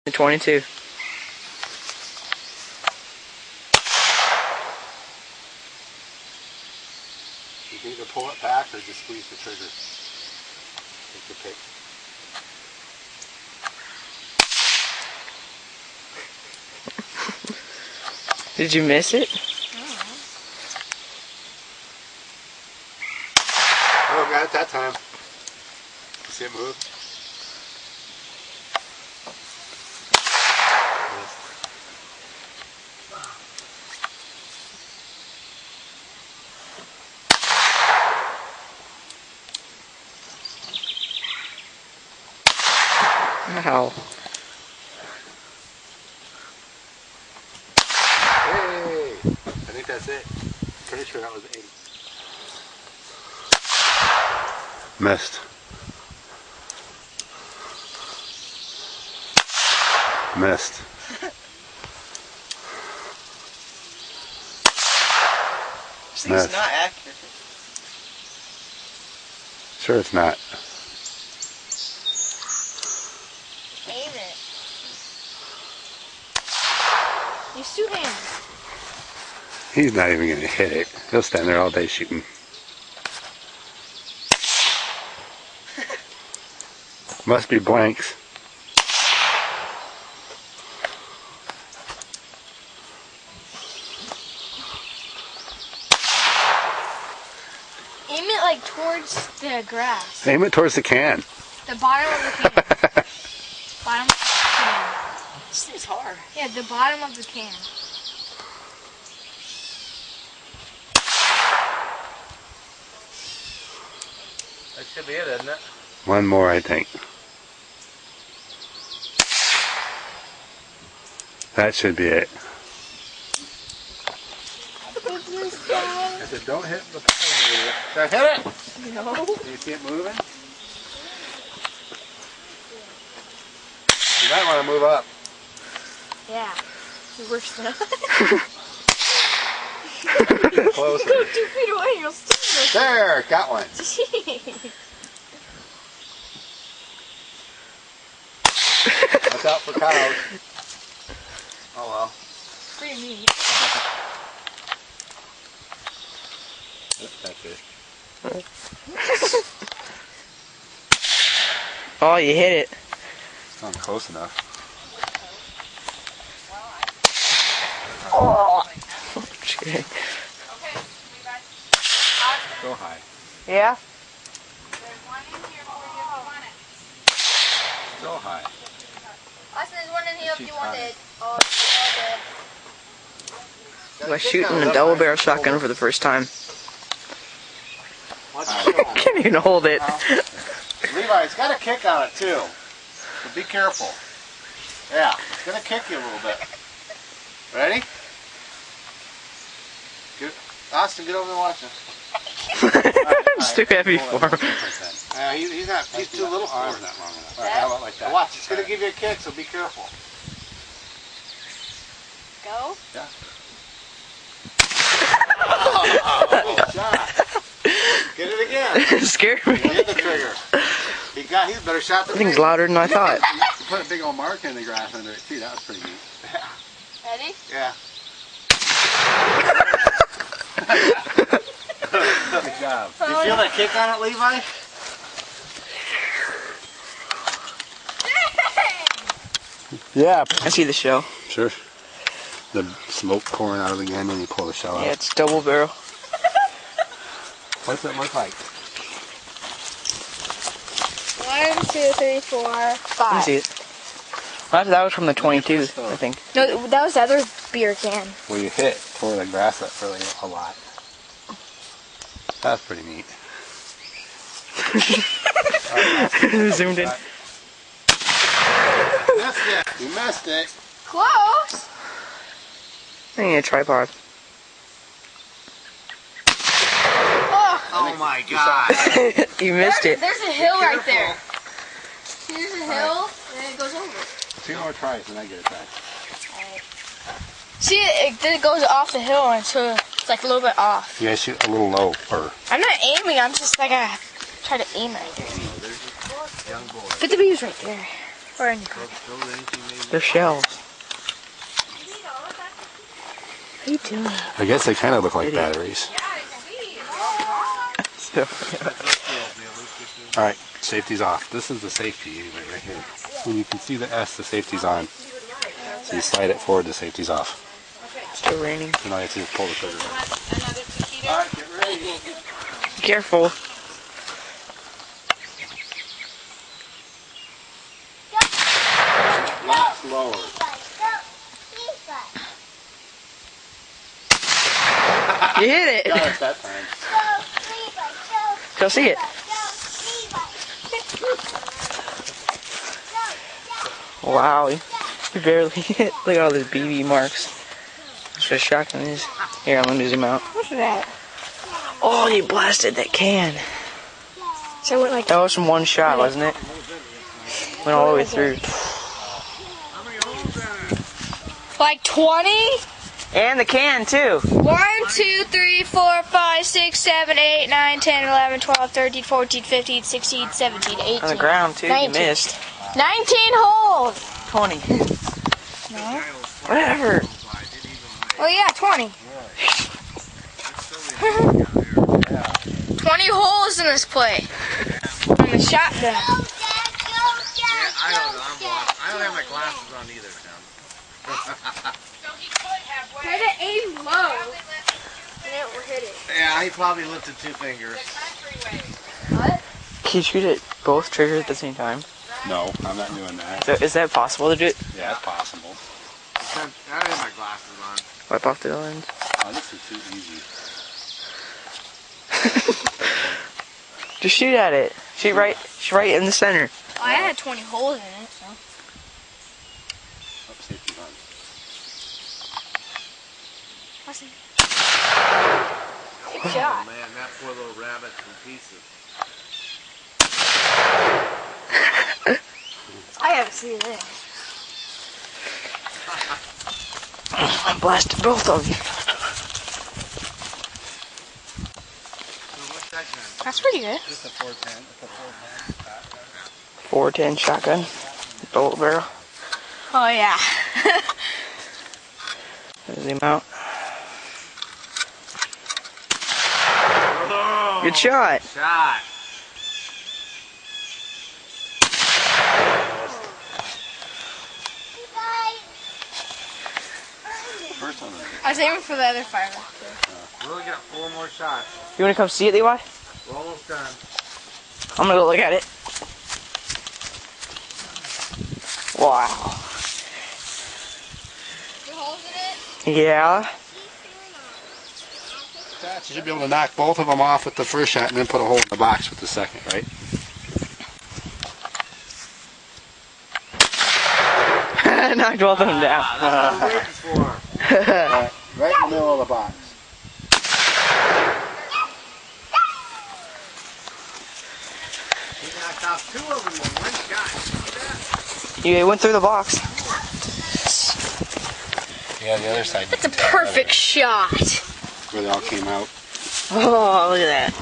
The 22. You can either pull it back or just squeeze the trigger. Take your pick. Did you miss it? Oh, got it that time. You see it move? Ow. Hey! I think that's it. Pretty sure that was 8. Missed. Missed. This thing's not accurate. Sure it's not. Aim it. Use 2 hands. He's not even going to hit it. He'll stand there all day shooting. Must be blanks. Aim it like towards the grass. Aim it towards the can. The bottom of the can. Bottom of the can. This thing's hard. Yeah, the bottom of the can. That should be it, isn't it? One more, I think. That should be it. I said, don't hit the pole. Did I hit it? No. Do you see it moving? You might want to move up. Yeah. Worse than Closer. Go 2 feet away, you'll still There, got one. Watch out for cows. Oh well. Free meat. That's it. Oh, you hit it. Not close enough. Oh. Just kidding. Go high. Yeah? Go high. Austin, there's one in here if you want it. Oh, I was shooting a double barrel shotgun for the first time. Can't even hold it. Levi, it's got a kick on it too. So be careful. Yeah, it's gonna kick you a little bit. Ready? Austin, get over there and watch it. It's too heavy for him. He's too little for it. Not long enough. All right, how about like that? Watch, it's gonna give you a kick, so be careful. Go. Yeah. Good shot. Get it again. It scared me. Hit the trigger. He's a better shot than me. Thing's louder than I thought. You put a big old mark in the grass under it too. That was pretty neat. Ready? Yeah. Good job. You feel that kick on it, Levi? Yeah. I see the shell. Sure. The smoke pouring out of the gun and you pull the shell out. Yeah, it's double barrel. What's it look like? 1, 2, 3, 4, 5. I see it. Well, that was from the 22, I think. No, that was the other beer can. Well, you hit tore the grass up really a lot. That's pretty neat. Zoomed in. Missed it. You missed it. Close. I need a tripod. Oh my God. You missed it. There's a hill right there. Here's a hill, and it goes over. 2 more tries and I get it back. See, it goes off the hill, and so it's like a little bit off. You gotta shoot a little low. Or I'm not aiming, I'm just like, I try to aim right there. But the bee's right there. Or anything. They're shells. What are you doing? I guess they kind of look like batteries. So, Alright, safety's off. This is the safety unit right here. When you can see the S, the safety's on. So you slide it forward, the safety's off. still raining. And all you have to do is pull the trigger. Alright, get ready. Be careful. Lots lower. You hit it. Got it that time. Go see it. Wow, you barely hit. Look at all those BB marks. That's what a shotgun is. Here, I'm gonna zoom out. What's that? Oh, you blasted that can. So it went like That was from one shot, wasn't it? Went all the way through. 20? And the can, too. 1, 2, 3, 4, 5, 6, 7, 8, 9, 10, 11, 12, 13, 14, 15, 16, 17, 18. On the ground, too. 19. You missed. 19 holes! 20. No. Whatever. Oh yeah, 20. 20 holes in this play. On the shotgun. Yeah, I don't know. I don't have my glasses on either, Tim. Try to aim low. And it will hit it. Yeah, he probably lifted 2 fingers. What? Can you shoot at both triggers at the same time? No, I'm not doing that. So, is that possible to do it? Yeah, it's possible. I don't have my glasses on. Wipe off the lens. Oh, this is too easy. Just shoot at it. Shoot right in the center. Oh, I had 20 holes in it, so. Oh, safety's on. Good shot. Man, that poor little rabbit's in pieces. I haven't seen this. I blasted both of you. So what's that gun? That's pretty good. Just a 410. It's a 410. 410 shotgun. Bullet barrel. Oh yeah. Zoom out. Oh, Good shot. Shot. First one. I was aiming for the other firework. We only got 4 more shots. You want to come see it, Levi? We're almost done. I'm going to go look at it. Wow. Yeah. You should be able to knock both of them off with the first shot and then put a hole in the box with the second, right? Knocked both of them down. That's what I'm waiting for. Right in the middle of the box. He knocked off 2 of them in 1 shot. You went through the box. Yeah, the other side. That's a perfect shot. Where they all came out. Oh, look at that.